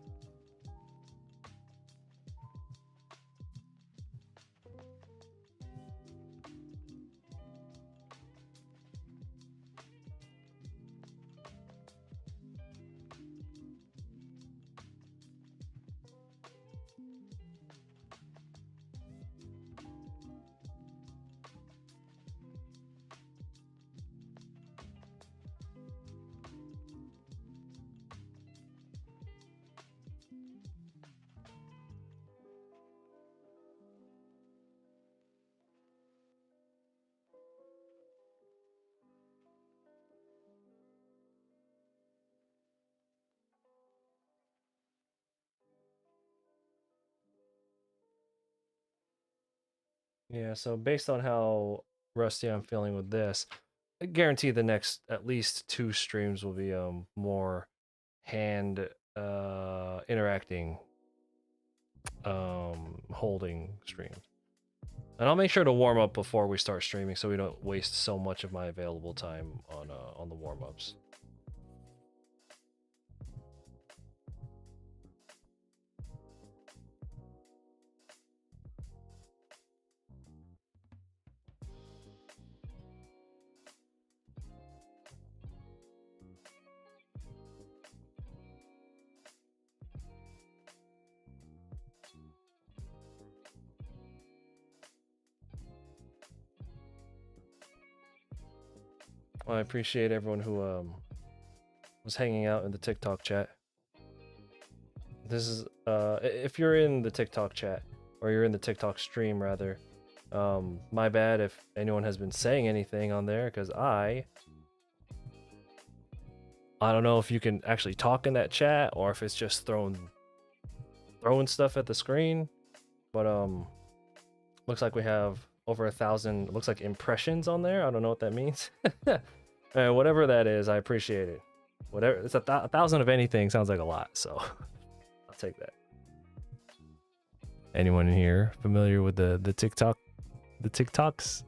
Yeah, so based on how rusty I'm feeling with this, I guarantee the next at least two streams will be more hand interacting holding streams. And I'll make sure to warm up before we start streaming so we don't waste so much of my available time on the warm-ups. Well, I appreciate everyone who was hanging out in the TikTok chat. This is if you're in the TikTok chat or you're in the TikTok stream rather, my bad if anyone has been saying anything on there because I don't know if you can actually talk in that chat or if it's just throwing stuff at the screen. But looks like we have over 1,000. Looks like impressions on there. I don't know what that means. Whatever that is, I appreciate it. Whatever, it's 1,000 of anything sounds like a lot, so I'll take that. Anyone in here familiar with the TikToks?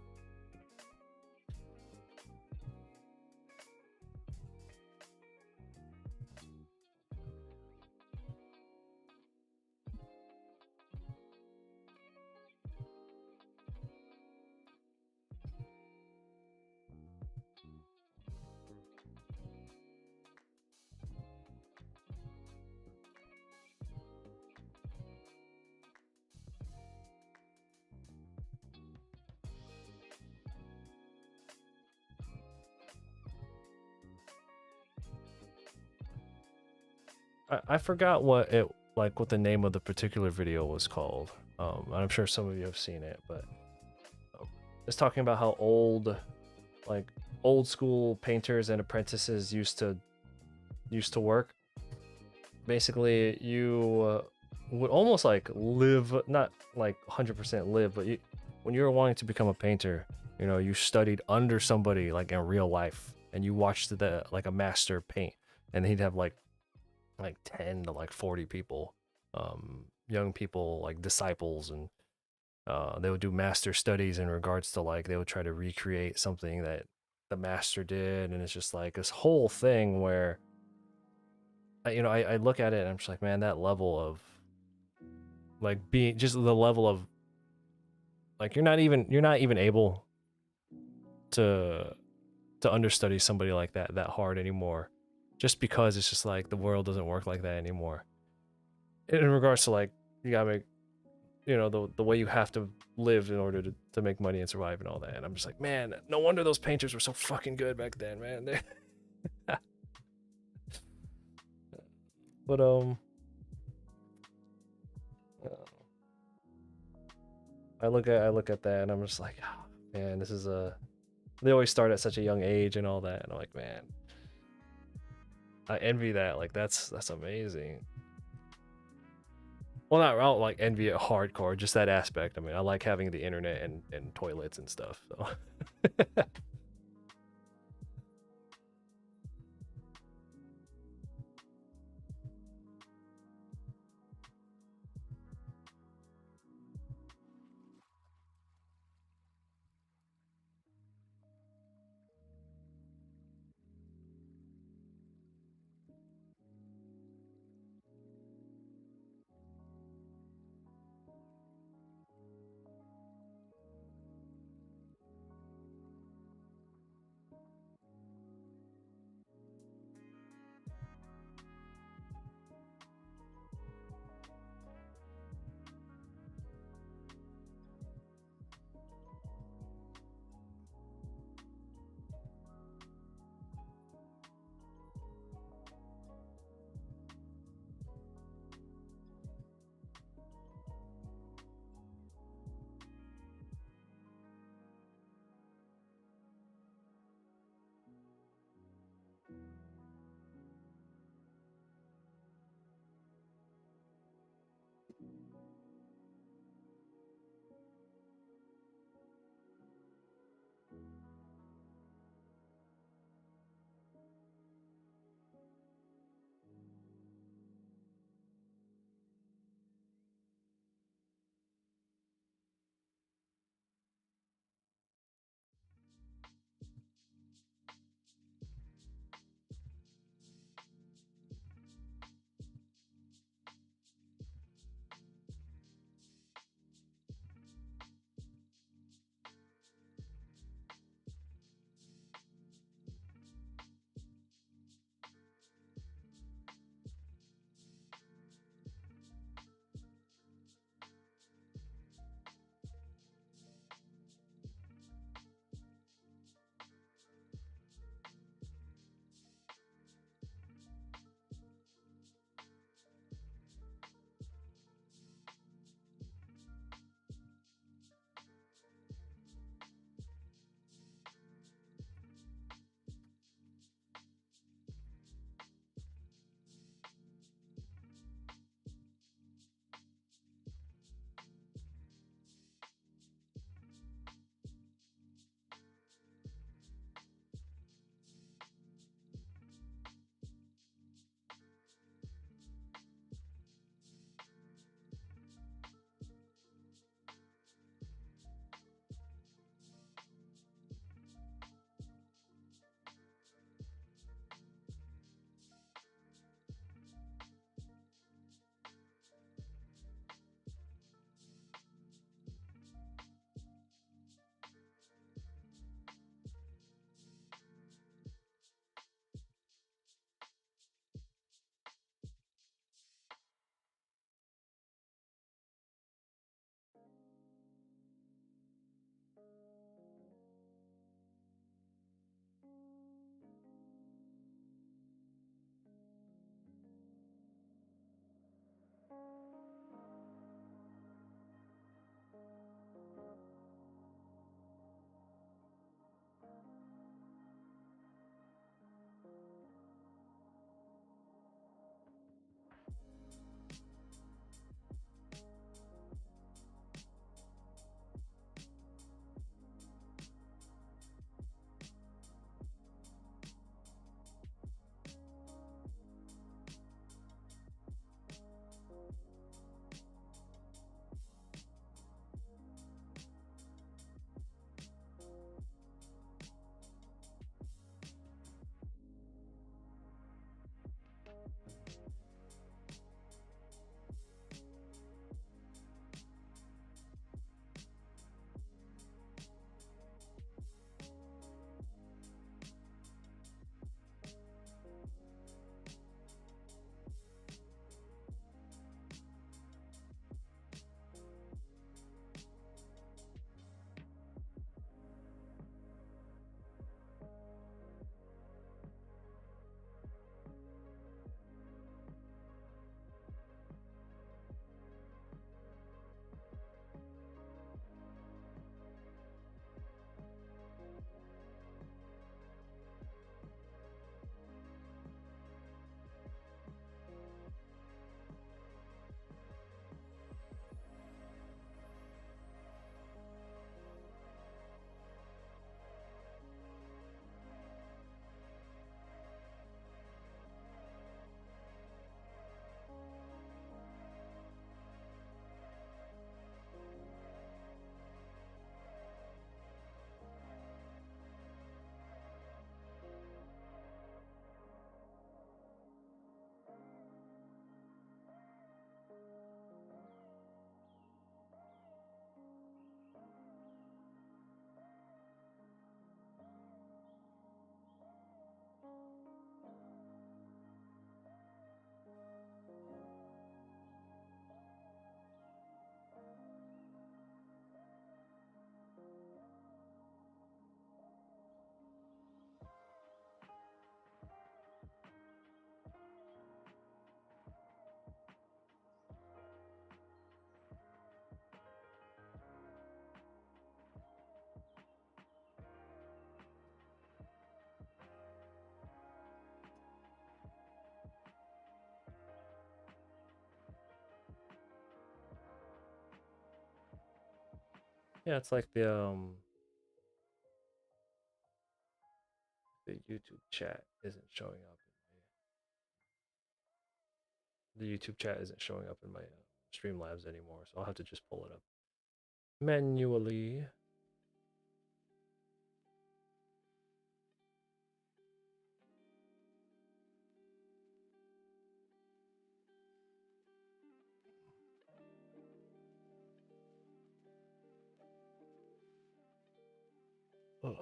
I forgot what the name of the particular video was called. I'm sure some of you have seen it, but it's talking about how old school painters and apprentices used to work. Basically, you would almost like live, not like 100% live, but when you were wanting to become a painter, you know, you studied under somebody like in real life, and you watched a master paint, and he'd have like 10 to 40 people, young people, like disciples, and they would do master studies in regards to they would try to recreate something that the master did. And it's just like this whole thing where I look at it and I'm just like, man, that level of being, just the level of you're not even able to understudy somebody like that hard anymore, just because it's just like the world doesn't work like that anymore. In regards to you gotta make, the way you have to live in order to make money and survive and all that. And I'm just like, man, no wonder those painters were so fucking good back then, man. But I look at that and I'm just like, oh, man, this is they always start at such a young age and all that, and I'm like, man, I envy that. That's amazing. Well, I don't envy it hardcore, just that aspect. I mean, I like having the internet and toilets and stuff. So Yeah, it's like the YouTube chat isn't showing up. The YouTube chat isn't showing up in my Streamlabs anymore, so I'll have to just pull it up manually. Ugh.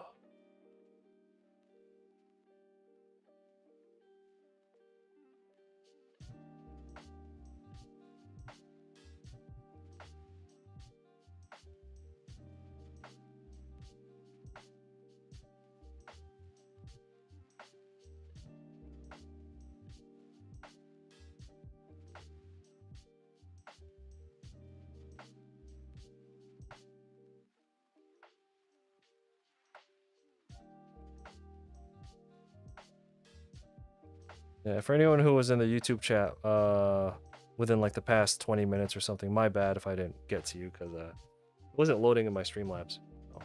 Yeah, for anyone who was in the YouTube chat, within like the past 20 minutes or something, my bad if I didn't get to you because it wasn't loading in my Streamlabs. So.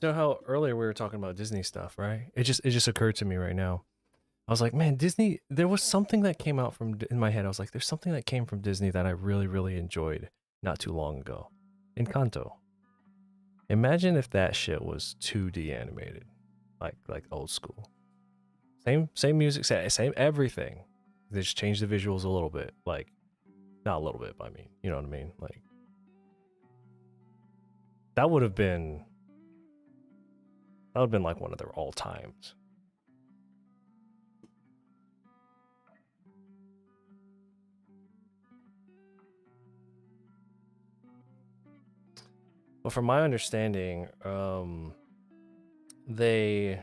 You know how earlier we were talking about Disney stuff, right? It just occurred to me right now. I was like, man, Disney. There was something that came out from in my head. I was like, there's something that came from Disney that I really, really enjoyed not too long ago. Encanto. Imagine if that shit was 2D animated, like old school. Same music, same everything. They just changed the visuals a little bit, like not a little bit, but I mean, you know what I mean. Like that would have been like one of their all times. But from my understanding, they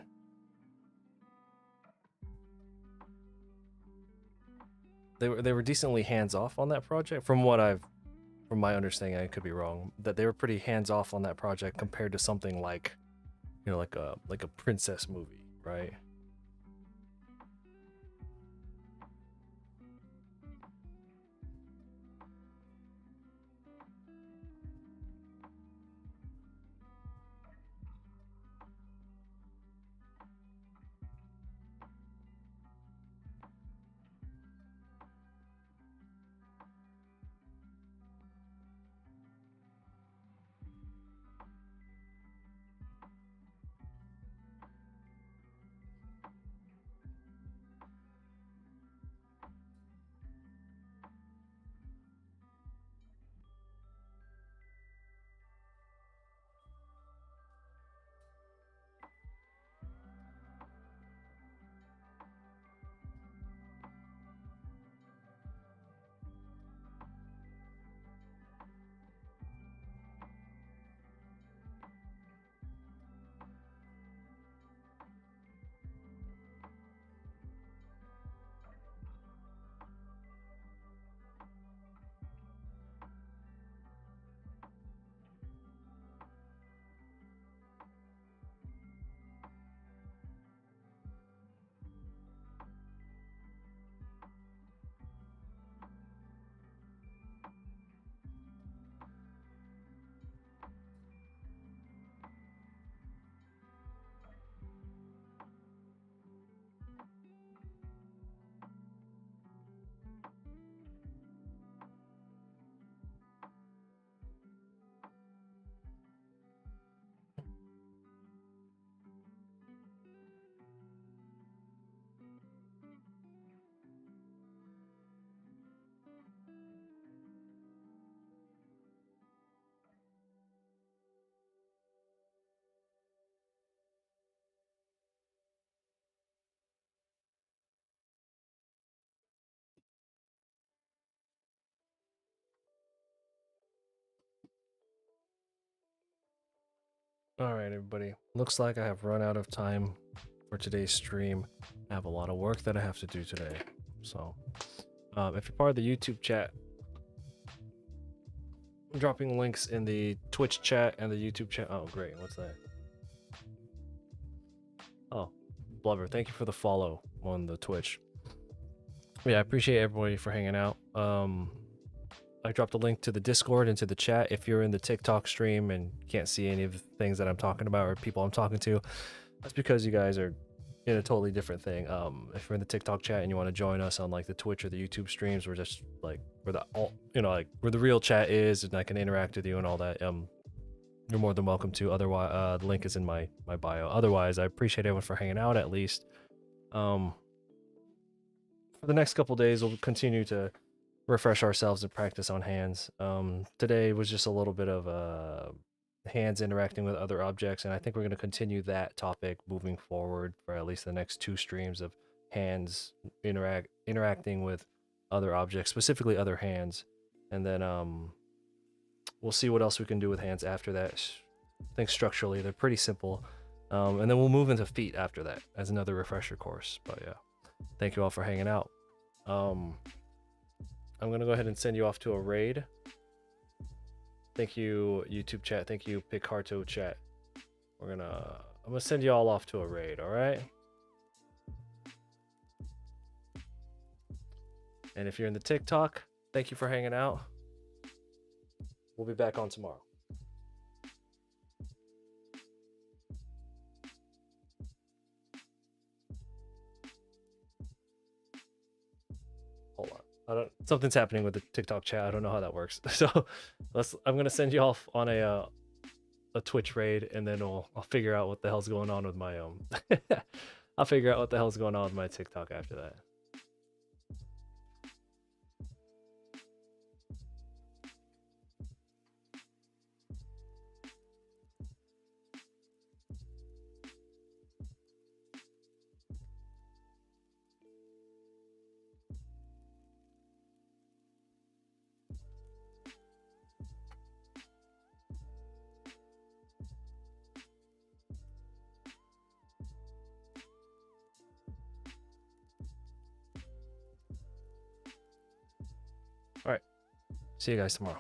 they were decently hands off on that project. From my understanding, I could be wrong. That they were pretty hands off on that project compared to something like, like a princess movie, right? All right, everybody. Looks like I have run out of time for today's stream. I have a lot of work that I have to do today. So, if you're part of the YouTube chat, I'm dropping links in the Twitch chat and the YouTube chat. Oh, great. What's that? Oh, Blubber, thank you for the follow on the Twitch. Yeah, I appreciate everybody for hanging out. I dropped a link to the Discord into the chat. If you're in the TikTok stream and can't see any of the things that I'm talking about or people I'm talking to, that's because you guys are in a totally different thing. If you're in the TikTok chat and you want to join us on like the Twitch or the YouTube streams, we're just like where the like where the real chat is, and I can interact with you and all that. You're more than welcome to. Otherwise, the link is in my bio. Otherwise, I appreciate everyone for hanging out at least. For the next couple days, we'll continue to refresh ourselves and practice on hands. Today was just a little bit of hands interacting with other objects, and I think we're going to continue that topic moving forward for at least the next 2 streams of hands interacting with other objects, specifically other hands, and then we'll see what else we can do with hands after that. I think structurally they're pretty simple, and then we'll move into feet after that as another refresher course. But yeah, thank you all for hanging out. I'm gonna go ahead and send you off to a raid. Thank you, YouTube chat. Thank you, Picarto chat. I'm gonna send you all off to a raid, all right? And if you're in the TikTok, thank you for hanging out. We'll be back on tomorrow. I don't. Something's happening with the TikTok chat. I don't know how that works. So I'm gonna send you off on a Twitch raid, and then I'll figure out what the hell's going on with my I'll figure out what the hell's going on with my TikTok after that. All right. See you guys tomorrow.